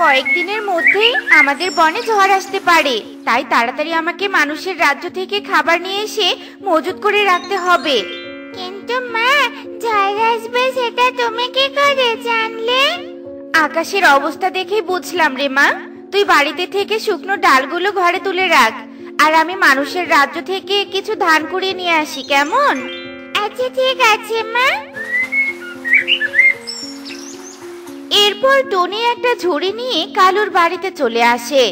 কয়েকদিনের মধ্যেই আমাদের বনে ঝড় আসতে পারে, তাই তাড়াতাড়ি আমাকে মানুষের রাজ্য থেকে খাবার নিয়ে এসে মজুত করে রাখতে হবে। কিন্তু মা, ঝড় আসবে সেটা তুমি কি করে জানলে? আকাশের অবস্থা দেখেই বুঝলাম রে মা। তুই বাড়িতে থেকে শুকনো ডালগুলো ঘরে তুলে রাখ, আর আমি মানুষের রাজ্য থেকে কিছু ধান কুড়িয়ে নিয়ে আসি, কেমন? আচ্ছা ঠিক আছে মা। এরপর টনি একটা ঝুড়ি নিয়ে কালুর বাড়িতে চলে আসে।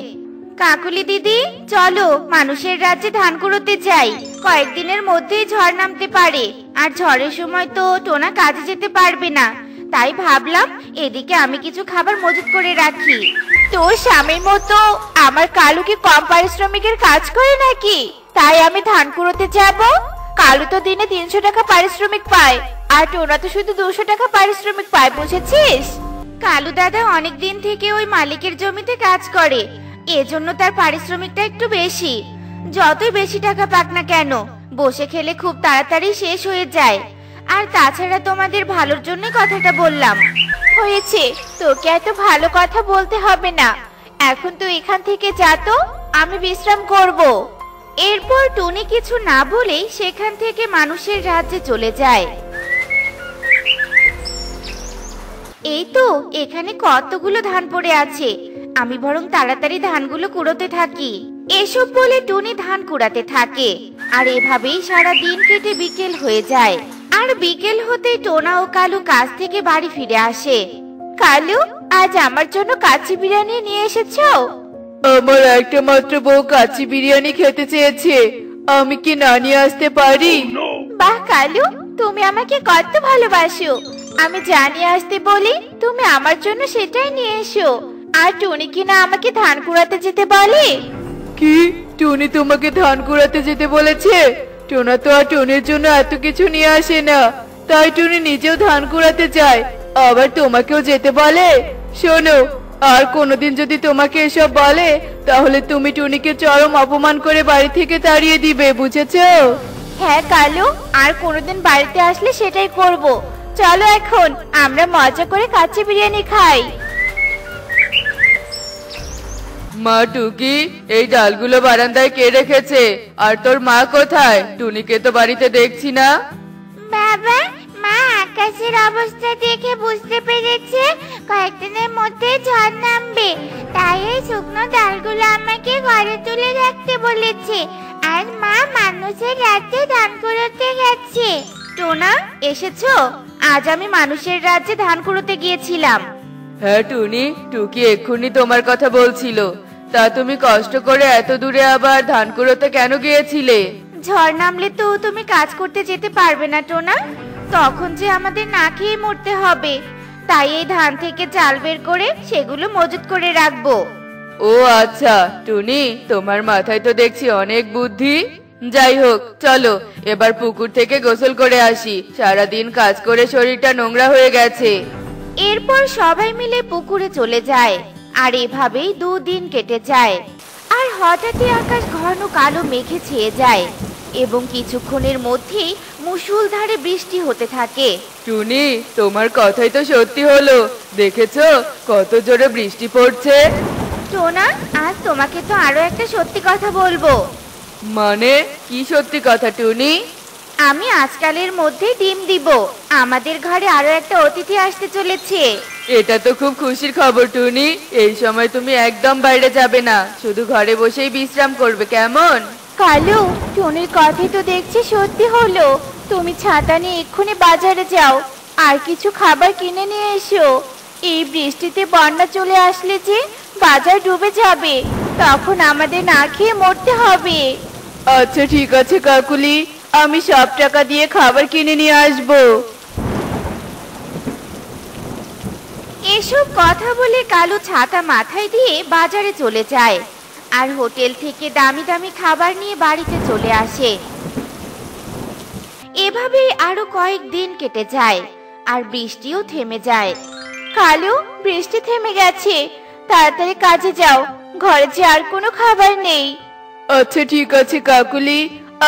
কাকুলি দিদি, চলো মানুষের রাজ্যে ধান কুড়োতে যাই। কয়েকদিনের মধ্যেই ঝড় নামতে পারে, আর ঝড়ের সময় তো টোনা কাজে যেতে পারবে না। তাই ভাবলাম এদিকে আমি কিছু খাবার মজুত করে রাখি। তোর স্বামীর মতো আমার কালু কি কম পারিশ্রমিকের কাজ করে নাকি, তাই আমি ধান কুড়োতে যাব? কালু তো দিনে 300 টাকা পারিশ্রমিক পায়, আর টোনা তো শুধু 200 টাকা পারিশ্রমিক পায়, বুঝেছিস? কালু দাদা অনেক দিন থেকে ওই মালিকের জমিতে কাজ করে, এজন্য তার পারিশ্রমিকটা একটু বেশি। যতই বেশি টাকা পাক না কেন, বসে খেলে খুব তাড়াতাড়ি শেষ হয়ে যায়। আর তাছাড়া তোমাদের ভালোর জন্য কথাটা বললাম। হয়েছে, তোকে এত ভালো কথা বলতে হবে না। এখন তো এখান থেকে যা, তো আমি বিশ্রাম করব। এরপর টুনি কিছু না বলেই সেখান থেকে মানুষের রাজ্যে চলে যায়। এই তো এখানে কতগুলো ধান পড়ে আছে, আমি বরং তাড়াতাড়ি ধানগুলো কুড়োতে থাকি। এসব বলে টুনি ধান কুড়াতে থাকে, আর এভাবেই সারা দিন কেটে বিকেল হয়ে যায়। আর বিকেল হতেই টোনা ও কালু কাজ থেকে বাড়ি ফিরে আসে। কালু, আজ আমার জন্য কাচ্চি বিরিয়ানি নিয়ে এসেছো? আমার একটা মাত্র বউ কাচ্চি বিরিয়ানি খেতে চেয়েছে, আমি কি না নিয়ে আসতে পারি? বাহ কালু, তুমি আমাকে কত ভালোবাসো। আমি জানিয়ে আসতে বলি তুমি আমার জন্য সেটাই নিয়ে এসো। আর টুনি কিনা আমাকে ধান কুড়াতে যেতে বলে। কি, টুনি তোমাকে ধান কুড়াতে যেতে বলেছে? টোনা তো আর টুনির জন্য এত কিছু নিয়ে আসে না, তাই টুনি নিজেও ধান কুড়াতে যায়, আবার তোমাকেও যেতে বলে? শোনো, আর কোনোদিন যদি তোমাকে এসব বলে, তাহলে তুমি টুনিকে চরম অপমান করে বাড়ি থেকে তাড়িয়ে দিবে, বুঝেছো? হ্যাঁ কালু, আর কোনোদিন বাড়িতে আসলে সেটাই করব। চলো এখন আমরা মজা করে কাচ্চি বিরিয়ানি খাই। মা টুকি, এই ডালগুলো বারান্দায় কে রেখেছে? আর তোর মা কোথায়? টুনিকে তো বাড়িতে দেখছি না। বাবা, মা আকাশের অবস্থা দেখে বুঝতে পেরেছে কয়েকদিনের মধ্যে ঝড় নামবে, তাই এই শুকনো ডালগুলো আমাকে ঘরে তুলে রাখতে বলেছে। আর মা মানুষের রাজ্যে ধান কুড়োতে গেছে। টোনা, এসেছো? আজ আমি মানুষের রাজ্যে ধান কুড়োতে গিয়েছিলাম। হ্যাঁ টুনি, টুকি এক্ষুনি তোমার কথা বলছিল। তা তুমি কষ্ট করে এত দূরে আবার ধান কুড়োতে কেন গিয়েছিলে? ঝড় নামলে তো তুমি কাজ করতে যেতে পারবে না টোনা, তখন যে আমাদের না খেয়ে মরতে হবে। তাই এই ধান থেকে চাল বের করে সেগুলো মজুত করে রাখবো। ও আচ্ছা টুনি, তোমার মাথায় তো দেখছি অনেক বুদ্ধি। যাই হোক, চলো এবার পুকুর থেকে গোসল করে আসি, সারাদিন কাজ করে শরীরটা নোংরা হয়ে গেছে। এরপর সবাই মিলে পুকুরে চলে যায়, আর এভাবেই 2 দিন কেটে যায়। আর হঠাৎই আকাশ ঘন কালো মেঘে ছেয়ে যায়, এবং কিছুক্ষণের মধ্যেই মুষলধারে বৃষ্টি হতে থাকে। টুনি, তোমার কথাই তো সত্যি হলো, দেখেছো কত জোরে বৃষ্টি পড়ছে? টোনা, আজ তোমাকে তো আরো একটা সত্যি কথা বলবো। মানে কি সত্যি কথা টুনি? আমি আজকালের মধ্যে ডিম দিব। আমাদের ঘরে আরো একটা অতিথি আসতে চলেছে। এটা তো খুব খুশির খবর টুনি। এই সময় তুমি একদম বাইরে যাবে না, শুধু ঘরে বসেই বিশ্রাম করবে, কেমন? কালু, টুনির কথাই তো দেখছি সত্যি হলো। তুমি ছাতা নিয়ে এক্ষুনি বাজারে যাও, আর কিছু খাবার কিনে নিয়ে এসো। এই বৃষ্টিতে বন্যা চলে আসলে যে বাজার ডুবে যাবে, তখন আমাদের না খেয়ে মরতে হবে। আচ্ছা ঠিক আছে কাকুলি, আমি সব টাকা দিয়ে খাবার কিনে নিয়ে আসবো। এসব কথা বলে কালু ছাতা মাথায় দিয়ে বাজারে চলে যায়, আর হোটেল থেকে দামি দামি খাবার নিয়ে বাড়িতে চলে আসে। এভাবেই আরো কয়েকদিন কেটে যায়, আর বৃষ্টিও থেমে যায়। কালু, বৃষ্টি থেমে গেছে, তাড়াতাড়ি কাজে যাও, ঘরে যে আর কোনো খাবার নেই। আচ্ছা ঠিক আছে কাকুলি,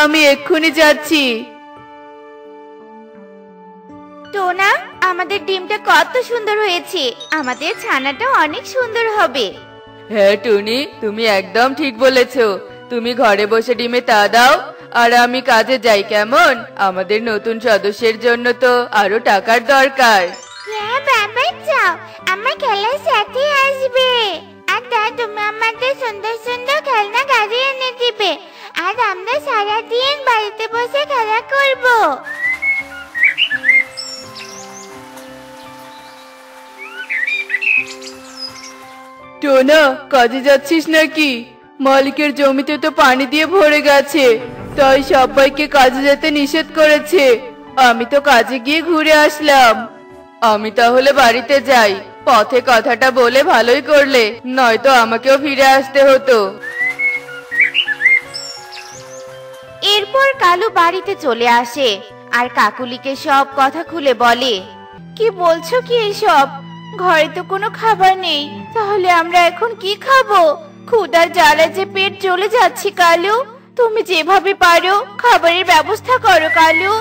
আমি এক্ষুনি যাচ্ছি। টোনা, আমাদের ডিমটা কত সুন্দর হয়েছে, আমাদের ছানাটা অনেক সুন্দর হবে। হ্যাঁ টুনি, তুমি একদম ঠিক বলেছো। তুমি ঘরে বসে ডিমে তা দাও, আর আমি কাজে যাই, কেমন? আমাদের নতুন সদস্যের জন্য তো আরো টাকার দরকার। হ্যাঁ বাবা, যাও, আমার খেলার সাথে আসবে। আর তাই তুমি আমাদের সুন্দর সুন্দর খেলনা গাড়ি এনে দিবে, আর আমরা সারাদিন বাড়িতে বসে খেলা করব। টোনা, কাজে যাচ্ছিস নাকি? মালিকের জমিতে তো পানি দিয়ে ভরে গেছে, তাই সবাইকে কাজে যেতে নিষেধ করেছে। আমি তো কাজে গিয়ে ঘুরে আসলাম। আমি তাহলে বাড়িতে যাই। পথে কথাটা বলে ভালোই করলে, নয়তো আমাকেও ফিরে আসতে হতো। এরপর কালু বাড়িতে চলে আসে আর কাকুলিকে সব কথা খুলে বলে। কি বলছো কি এসব? ঘরে তো কোনো খাবার নেই, তাহলে আমরা এখন কি খাবো? ক্ষুধার জ্বালায় যে পেট জ্বলে যাচ্ছে কালু। তুমি যেভাবে পারো খাবারের ব্যবস্থা করো কালু।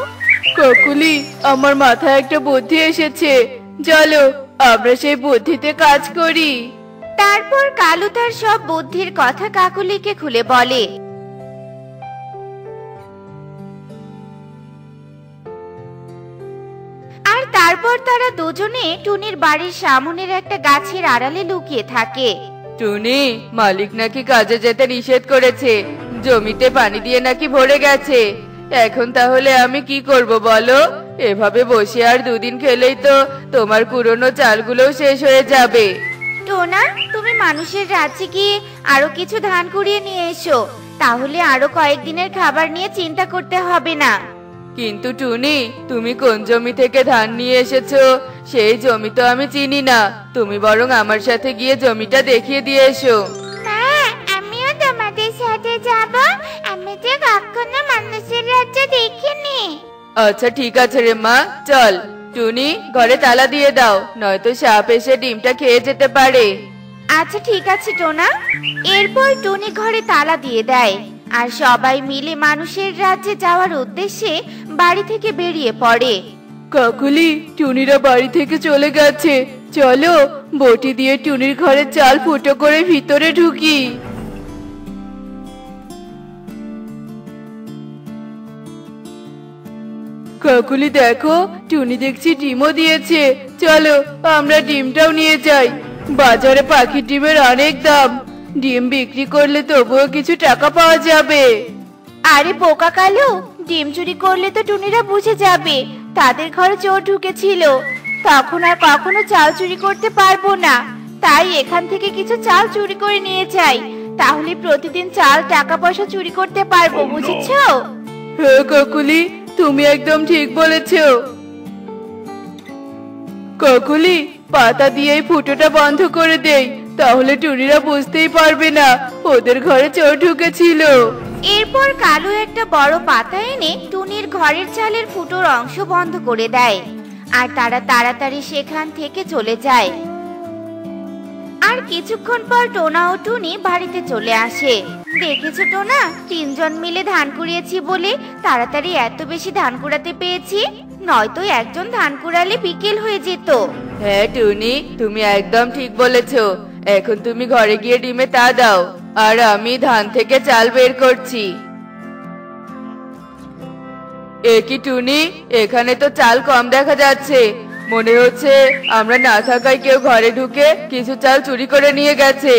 কাকুলি, আমার মাথায় একটা বুদ্ধি এসেছে, চলো আমরা সেই বুদ্ধিতে কাজ করি। তারপর কালু তার সব বুদ্ধির কথা কাকুলিকে খুলে বলে। আর তারপর তারা দুজনে টুনির বাড়ির সামনের একটা গাছের আড়ালে লুকিয়ে থাকে। টুনি, মালিক নাকি কাজে যেতে নিষেধ করেছে, জমিতে পানি দিয়ে নাকি ভরে গেছে। এখন তাহলে আমি কি করব বলো? এভাবে বসে আর দুদিন খেলেই তো তোমার পুরনো চালগুলোও শেষ হয়ে যাবে। টোনা, তুমি মানুষের রাজ্যে গিয়ে আরো কিছু ধান কুড়িয়ে নিয়ে এসো, তাহলে আরো কয়েকদিনের খাবার নিয়ে চিন্তা করতে হবে না। কিন্তু টুনি, তুমি কোন জমি থেকে ধান নিয়ে এসেছো সেই জমি তো আমি চিনি না। তুমি বরং আমার সাথে গিয়ে জমিটা দেখিয়ে দিয়ে এসো। মা, আমিও তোমাদের সাথে যাব। আমি তো কখনো মানুষের রাজ্য দেখিনি। আচ্ছা ঠিক আছে রে মা, চল। টুনি, ঘরে তালা দিয়ে দাও, নয়তো সাপ এসে ডিমটা খেয়ে যেতে পারে। আচ্ছা ঠিক আছে টোনা। এরপর টুনি ঘরে তালা দিয়ে দেয় আর সবাই মিলে মানুষের রাজ্যে যাওয়ার উদ্দেশ্যে বাড়ি থেকে বেরিয়ে পড়ে। কাকুলি, টুনিরা বাড়ি থেকে চলে গেছে, চলো বটি দিয়ে টুনির ঘরের চাল ফুটো করে ভিতরে ঢুকি। কাকুলি দেখো, টুনি দেখছি ডিমও দিয়েছে, চলো আমরা ডিমটাও নিয়ে যাই। বাজারে পাখির ডিমের অনেক দাম, ডিম বিক্রি করলে তবুও কিছু টাকা পাওয়া যাবে। আরে বোকা কালু, ডিম চুরি করলে তো টুনিরা বুঝে যাবে তাদের ঘরে চোর ঢুকেছিল, তখন আর কখনো চাল চুরি করতে পারবো না। তাই এখান থেকে কিছু চাল চুরি করে নিয়ে যাই, তাহলে প্রতিদিন চাল টাকা পয়সা চুরি করতে পারবো, বুঝেছো? হ্যাঁ কাকুলি, তুমি একদম ঠিক বলেছো। কাকুলি, পাতা দিয়ে এই ফুটোটা বন্ধ করে দেই, তাহলে টুনিরা বুঝতেই পারবে না ওদের ঘরে চোর ঢুকেছিল। এরপর কালু একটা বড় পাতা এনে টুনির ঘরের চালের ফুটোর অংশ বন্ধ করে দেয় আর তারা তাড়াতাড়ি সেখান থেকে চলে যায়। আর কিছুক্ষণ পর টোনা ও টুনি বাড়িতে চলে আসে। দেখেছো টোনা, তিনজন মিলে ধান কুড়িয়েছি বলে তাড়াতাড়ি এত বেশি ধান কুড়াতে পেয়েছি, নয়তো একজন ধান কুড়ালে বিকেল হয়ে যেত। হ্যাঁ টুনি, তুমি একদম ঠিক বলেছো। এখন তুমি ঘরে গিয়ে ডিমে তা দাও, আর আমি ধান থেকে চাল বের করছি। এ কি টুনি, এখানে তো চাল কম দেখা যাচ্ছে। মনে হচ্ছে আমরা না থাকায় কেউ ঘরে ঢুকে কিছু চাল চুরি করে নিয়ে গেছে।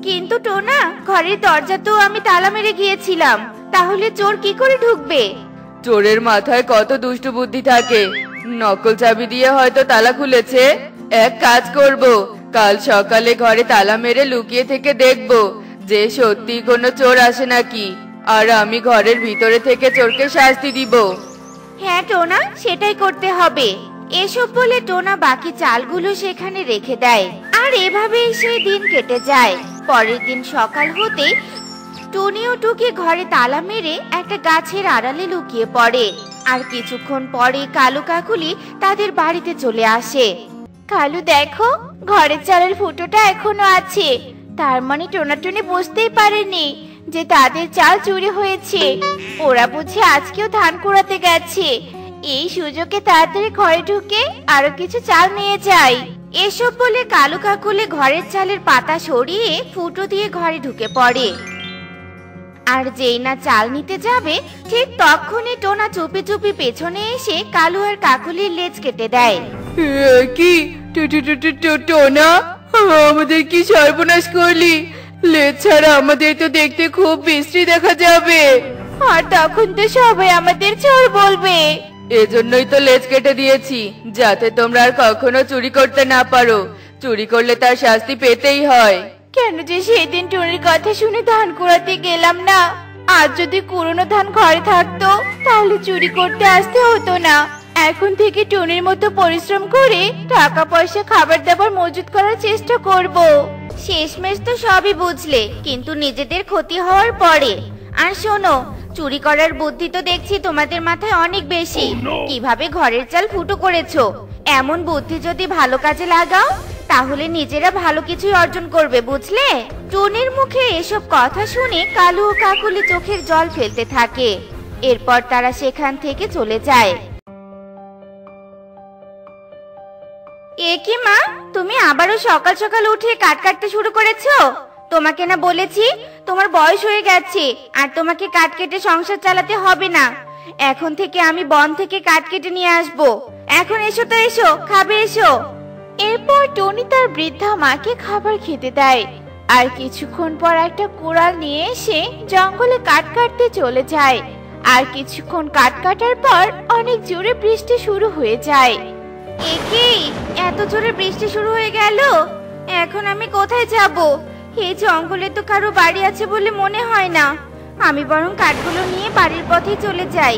কিন্তু টোনা, ঘরের দরজা তো আমি তালা মেরে গিয়েছিলাম, তাহলে চোর কি করে ঢুকবে? চোরের মাথায় কত দুষ্টু বুদ্ধি থাকে, নকল চাবি দিয়ে হয়তো তালা খুলেছে। এক কাজ করব, কাল সকালে ঘরে তালা মেরে লুকিয়ে থেকে দেখব যে সত্যি কোনো চোর আসে নাকি, আর আমি ঘরের ভিতরে থেকে চোরকে শাস্তি দিব। হ্যাঁ টোনা, সেটাই করতে হবে। এসব বলে টোনা বাকি চালগুলো সেখানে রেখে দেয় আর এভাবেই সেই দিন কেটে যায়। পরের দিন সকাল হতে টুনি ও টুকি ঘরে তালা মেরে একটা গাছের আড়ালে লুকিয়ে পড়ে। আর কিছুক্ষণ পরে কালু কাকুলি তাদের বাড়িতে চলে আসে। কালু দেখো, ঘরের চালের ফুটোটা এখনো আছে, তার মানে টোনা টুনি বুঝতেই পারেনি যে তাদের চাল চুরি হয়েছে। ওরা বুঝে আজকেও ধান কুড়াতে গেছে। এই সুযোগে তাড়াতাড়ি ঘরে ঢুকে আরো কিছু চাল নিয়ে যাই। এসব বলে কালু কাকুলি ঘরের চালের পাতা সরিয়ে ফুটো দিয়ে ঘরে ঢুকে পড়ে। আর যেই না চাল নিতে যাবে ঠিক তখনই টোনা চুপি চুপি পেছনে এসে কালু আর কাকুলির লেজ কেটে দেয়। কি টোনা, আমাদের কি সর্বনাশ করলি? লেজ ছাড়া আমাদের তো দেখতে খুব বিশ্রী দেখা যাবে, আর তখন তো সবাই আমাদের চোর বলবে। এজন্যই তো লেজ কেটে দিয়েছি, যাতে তোমরা আর কখনো চুরি করতে না পারো। চুরি করলে তার শাস্তি পেতেই হয়। কেন যে সেদিন টুনির কথা শুনে ধান কুড়াতে গেলাম না? আজ যদি কুড়োনো ধান ঘরে থাকতো তাহলে চুরি করতে আসতে হতো না। এখন থেকে টুনির মতো পরিশ্রম করে টাকা পয়সা খাবার দাবার মজুত করার চেষ্টা করব। শেষমেশ তো সবই বুঝলে, কিন্তু নিজেদের ক্ষতি হওয়ার পরে। আর শোনো, চুরি করার বুদ্ধি তো দেখছি তোমাদের মাথায় অনেক বেশি। কিভাবে ঘরের চাল ফুটো করেছো, এমন বুদ্ধি যদি ভালো কাজে লাগাও তাহলে নিজেরা ভালো কিছুই অর্জন করবে, বুঝলে? টুনির মুখে এসব কথা শুনে কালু ও কাকুলি চোখের জল ফেলতে থাকে। এরপর তারা সেখান থেকে চলে যায়। এ কি মা, তুমি আবারও সকাল সকাল উঠে কাঠ কাটতে শুরু করেছো? তোমাকে না বলেছি তোমার বয়স হয়ে গেছে আর তোমাকে কাঠ কেটে সংসার চালাতে হবে না। এখন থেকে আমি বন থেকে কাঠ কেটে নিয়ে আসবো। এখন এসো তো, এসো, খাবে এসো। এরপর টনি তার বৃদ্ধা মাকে খাবার খেতে দেয়। আর কিছুক্ষণ পর একটা কুড়াল নিয়ে এসে জঙ্গলে কাঠ কাটতে চলে যায়। আর কিছুক্ষণ কাঠ কাটার পর অনেক জোরে বৃষ্টি শুরু হয়ে যায়। এ কি, এত জোরে বৃষ্টি শুরু হয়ে গেল? এখন আমি কোথায় যাব? এই জঙ্গলে তো কারো বাড়ি আছে বলে মনে হয় না। আমি বরং কাঠগুলো নিয়ে বাড়ির পথে চলে যাই।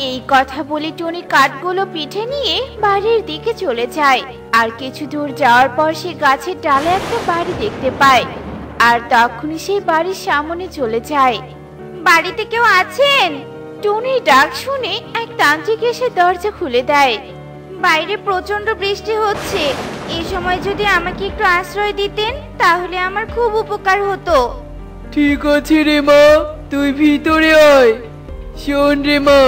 এই কথা বলে টনি কাঠগুলো পিঠে নিয়ে বাড়ির দিকে চলে যায়। আর কিছু দূর যাওয়ার পর সে গাছের ডালে একটা বাড়ি দেখতে পায়। আর তখনই সেই বাড়ির সামনে চলে যায়। বাড়িতে কেউ আছেন? টনির ডাক শুনে এক তান্ত্রিক এসে দরজা খুলে দেয়। বাইরে প্রচন্ড বৃষ্টি হচ্ছে, এই সময় যদি আমাকে একটু আশ্রয় দিতেন তাহলে আমার খুব উপকার হতো। ঠিক আছে রে মা, তুই ভিতরে আয়। শোন রে মা,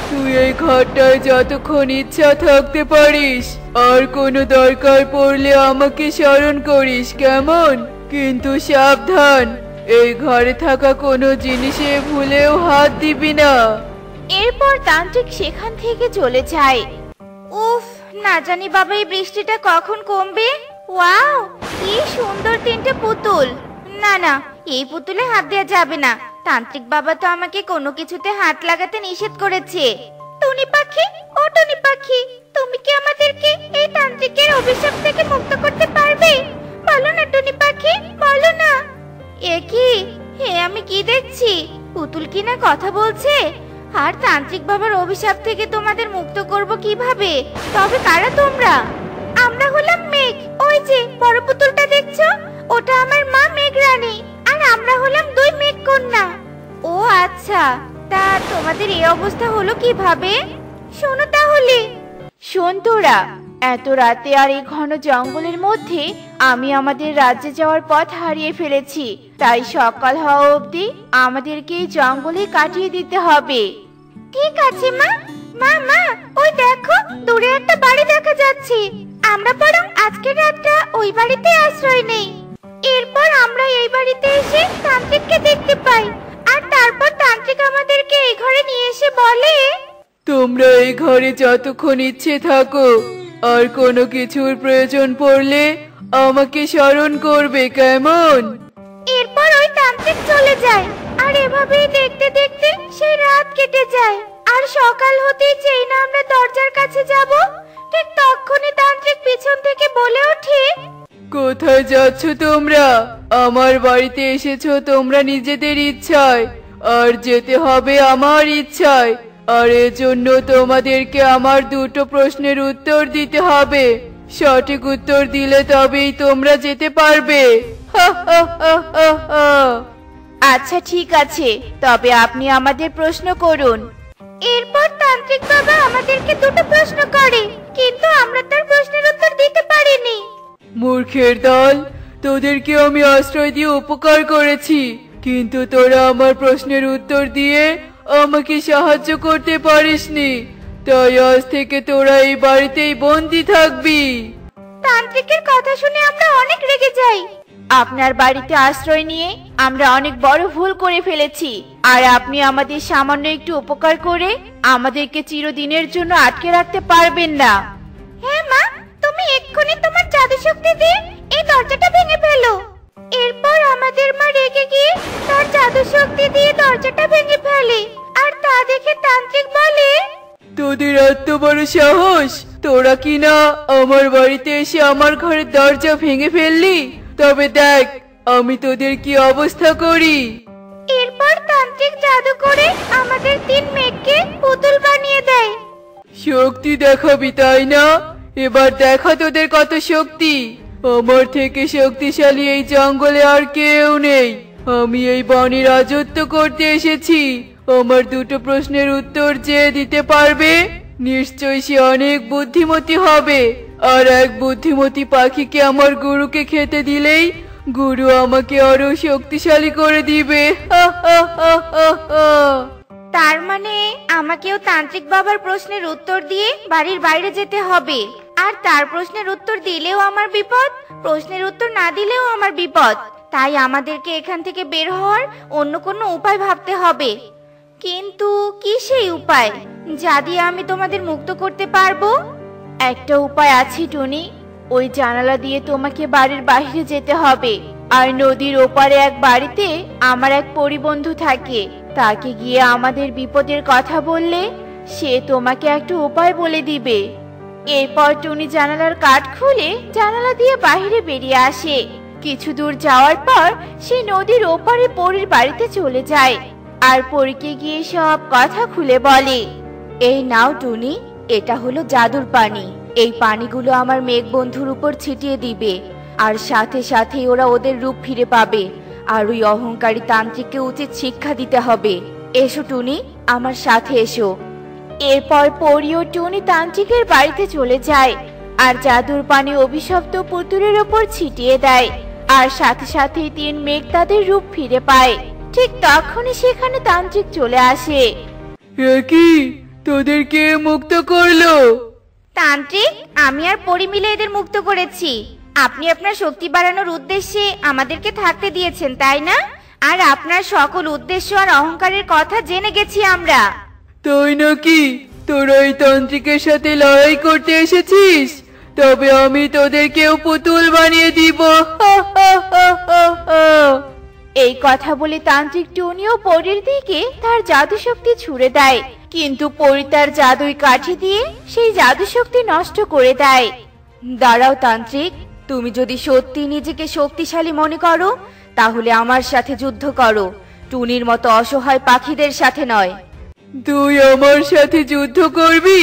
তুই এই ঘরটায় যতক্ষণ ইচ্ছা থাকতে পারিস। আর কোনো দরকার পড়লে আমাকে স্মরণ করিস, কেমন? কিন্তু সাবধান, এই ঘরে থাকা কোনো জিনিসে ভুলেও হাত দিবি না। এরপর তান্ত্রিক সেখান থেকে চলে যায়। উফ, না জানি বাবা এই বৃষ্টিটা কখন কমবে। ওয়াও, কি সুন্দর তিনটে পুতুল। না না, এই পুতুলে হাত দেওয়া যাবে না। তান্ত্রিক বাবা তো আমাকে কোনো কিছুতে হাত লাগাতে নিষেধ করেছে। টুনি পাখি, ও টুনি পাখি, তুমি কি আমাদেরকে এই তান্ত্রিকের অভিশাপ থেকে মুক্ত করতে পারবে? বলো না টুনি পাখি, বলো না। এ কি, হে আমি কি দেখছি? পুতুল কি না কথা বলছে? আর তান্ত্রিক বাবার অভিশাপ থেকে তোমাদের মুক্ত করব কিভাবে? তবে কারা তোমরা? আমরা হলাম মেঘ। ওই যে বড় পুতুলটা দেখছো, ওটা আমার মা মেঘরানী। আর আমরা হলাম দুই মেঘ কন্যা। ও আচ্ছা, তা তোমাদের এই অবস্থা হলো কিভাবে? শোনো তাহলে। শোন তোরা, এত রাতে আর এই ঘন জঙ্গলের মধ্যে আমি আমাদের রাজ্যে যাওয়ার পথ হারিয়ে ফেলেছি। তাই সকাল হওয়া অবধি আমাদেরকে এই জঙ্গলে কাটিয়ে দিতে হবে। ঠিক আছে মা। মা মা, ওই দেখো দূরে একটা বাড়ি দেখা যাচ্ছে। আমরা বরং আজকের রাতটা ওই বাড়িতে আশ্রয় নেই। এরপর আমরা এই বাড়িতে এসে তান্ত্রিককে দেখতে পাই। আর তারপর তান্ত্রিক আমাদেরকে এই ঘরে নিয়ে এসে বলে, তোমরা এই ঘরে যতক্ষণ ইচ্ছে থাকো, আর কোনো কিছুর প্রয়োজন পড়লে আমাকে স্মরণ করবে, কেমন? এরপর ওই তান্ত্রিক চলে যায়। আর এভাবেই দেখতে দেখতে সেই রাত কেটে যায়। আর সকাল হতেই যেই না আমরা দরজার কাছে যাব, ঠিক তখনই তান্ত্রিক পিছন থেকে বলে ওঠে, কোথায় যাচ্ছ তোমরা? আমার বাড়িতে এসেছো তোমরা নিজেদের ইচ্ছায়, আর যেতে হবে আমার ইচ্ছায়। আর এজন্য তোমাদেরকে আমার দুটো প্রশ্নের উত্তর দিতে হবে। সঠিক উত্তর দিলে তবেই তোমরা যেতে পারবে। হা হা হা হা হা। আচ্ছা ঠিক আছে, তবে আপনি আমাদের প্রশ্ন করুন। এরপর তান্ত্রিক বাবা আমাদেরকে দুটো প্রশ্ন করে, কিন্তু আমরা তার প্রশ্নের উত্তর দিতে পারিনি। মূর্খের দল, তোদেরকে আমি আশ্রয় দিয়ে উপকার করেছি, কিন্তু তোরা আমার প্রশ্নের উত্তর দিয়ে আমাকে সাহায্য করতে পারিসনি। তাই আজ থেকে তোরা এই বাড়িতেই বন্দি থাকবি। তান্ত্রিকের কথা শুনে আমরা অনেক রেগে যাই। আপনার বাড়িতে আশ্রয় নিয়ে আমরা অনেক বড় ভুল করে ফেলেছি, আর আপনি আমাদের সামান্য একটু উপকার করে আমাদেরকে চিরদিনের জন্য আটকে রাখতে পারবেন না। হ্যাঁ মা, তুমি এক্ষুনি তোমার জাদু শক্তি দিয়ে এই দরজাটা ভেঙে ফেলো। এরপর আমাদের মা রেগে গিয়ে তার জাদু শক্তি দিয়ে দরজাটা ভেঙে ফেলে, আর তা দেখে তান্ত্রিক বলে, তোদের এত বড় সাহস, তোরা কিনা আমার বাড়িতে এসে আমার ঘরের দরজা ভেঙে ফেললি? তবে দেখ আমি তোদের কি অবস্থা করি। এরপর তান্ত্রিক জাদু করে আমাদের 3 মেয়েকে পুতুল বানিয়ে দেয়। শক্তি দেখাবি তাই না? এবার দেখা তোদের কত শক্তি। আমার থেকে শক্তিশালী এই জঙ্গলে আর কেউ নেই। আমি এই বনে রাজত্ব করতে এসেছি। আমার 2টো প্রশ্নের উত্তর যে দিতে পারবে নিশ্চয়ই সে অনেক বুদ্ধিমতী হবে। আর এক বুদ্ধিমতী পাখিকে আমার গুরুকে খেতে দিলেই গুরু আমাকে আরো শক্তিশালী করে দিবে। তার মানে আমাকেও তান্ত্রিক বাবার প্রশ্নের উত্তর দিয়ে বাড়ির বাইরে যেতে হবে। আর তার প্রশ্নের উত্তর দিলেও আমার বিপদ, প্রশ্নের উত্তর না দিলেও আমার বিপদ। তাই আমাদেরকে এখান থেকে বের হওয়ার অন্য কোনো উপায় ভাবতে হবে। কিন্তু কি সেই উপায় যা দিয়ে আমি তোমাদের মুক্ত করতে পারবো? একটা উপায় আছে টুনি, ওই জানালা দিয়ে তোমাকে বাড়ির বাইরে যেতে হবে। আর নদীর ওপারে এক বাড়িতে আমার এক পরিবন্ধু থাকে, তাকে গিয়ে আমাদের বিপদের কথা বললে সে তোমাকে একটা উপায় বলে দিবে। এরপর টুনি জানালার কাঠ খুলে জানালা দিয়ে বাইরে বেরিয়ে আসে। কিছু দূর যাওয়ার পর সে নদীর ওপারে পরীর বাড়িতে চলে যায়, আর পরীকে গিয়ে সব কথা খুলে বলে। এই নাও টুনি, এটা হলো জাদুর পানি। এই পানিগুলো আমার মেঘ বন্ধুর উপর ছিটিয়ে দিবে, আর সাথে সাথে ওরা ওদের রূপ ফিরে পাবে। আর ওই অহংকারী তান্ত্রিককে উচিত শিক্ষা দিতে হবে। এসো টুনি, আমার সাথে এসো। এরপর পরী ও টুনি তান্ত্রিকের বাড়িতে চলে যায়, আর জাদুর পানি অভিশপ্ত পুতুলের ওপর ছিটিয়ে দেয়। আর সাথে সাথেই 3 মেঘ তাদের রূপ ফিরে পায়। ঠিক তখনই সেখানে তান্ত্রিক চলে আসে। কি তোদেরকে মুক্ত করলো? তান্ত্রিক, আমি আর পরী মিলে এদের মুক্ত করেছি। আপনি আপনার শক্তি বাড়ানোর উদ্দেশ্যে আমাদেরকে থাকতে দিয়েছেন, তাই না? আর আপনার সকল উদ্দেশ্য আর অহংকারের কথা জেনে গেছি আমরা। তাই নাকি? তোরা এই তান্ত্রিকের সাথে লড়াই করতে এসেছিস? তবে আমি তোদেরকেও পুতুল বানিয়ে দিব। এই কথা বলে তান্ত্রিক টুনি ও পরীর দিকে তার জাদু শক্তি ছুড়ে দেয়, কিন্তু পরী তার জাদুই কাঠি দিয়ে সেই জাদু শক্তি নষ্ট করে দেয়। দাঁড়াও তান্ত্রিক, তুমি যদি সত্যি নিজেকে শক্তিশালী মনে করো তাহলে আমার সাথে যুদ্ধ করো, টুনির মতো অসহায় পাখিদের সাথে নয়। তুই আমার সাথে যুদ্ধ করবি?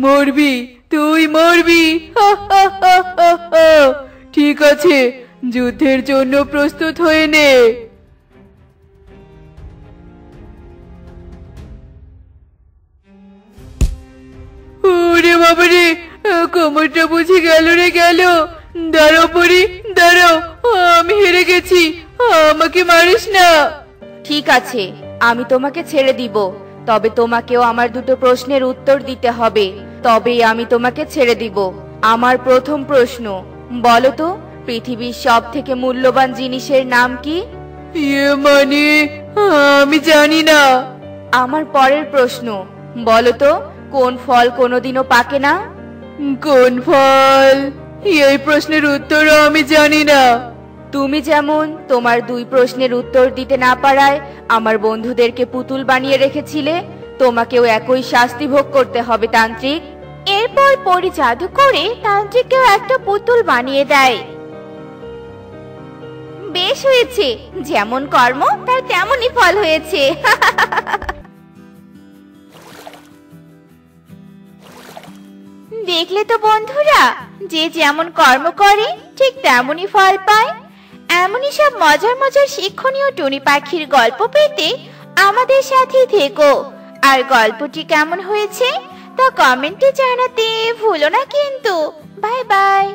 মরবি, তুই মরবি। ঠিক আছে, যুদ্ধের জন্য প্রস্তুত হয়ে নে। ওরে বাবারে, কোমরটা বুঝে গেল রে গেল। দাঁড়াও পরি, দাঁড়াও, আমি হেরে গেছি, আমাকে মারিস না। ঠিক আছে, আমি তোমাকে ছেড়ে দিব, তবে তোমাকেও আমার 2টো প্রশ্নের উত্তর দিতে হবে, তবেই আমি তোমাকে ছেড়ে দিব। আমার প্রথম প্রশ্ন, বলো তো পৃথিবীর সবথেকে মূল্যবান জিনিসের নাম কি? মানে আমি জানি না। আমার পরের প্রশ্ন, বলো তো কোন ফল কোনোদিনও পাকে না? কোন ফল? এই প্রশ্নের উত্তরও আমি জানি না। তুমি যেমন তোমার 2 প্রশ্নের উত্তর দিতে না পারায় আমার বন্ধুদেরকে পুতুল বানিয়ে রেখেছিলে, তোমাকেও একই শাস্তি ভোগ করতে হবে তান্ত্রিক। এরপর পরী জাদু করে তান্ত্রিককেও একটা পুতুল বানিয়ে দেয়। বেশ হয়েছে, যেমন কর্ম তার তেমনই ফল হয়েছে। দেখলে তো বন্ধুরা, যে যেমন কর্ম করে ঠিক তেমনই ফল পায়। এমনই সব মজার মজার শিক্ষণীয় টুনি পাখির গল্প পেতে আমাদের সাথে থেকো। আর গল্পটি কেমন হয়েছে তা কমেন্টে জানাতে ভুলো না কিন্তু। Bye bye.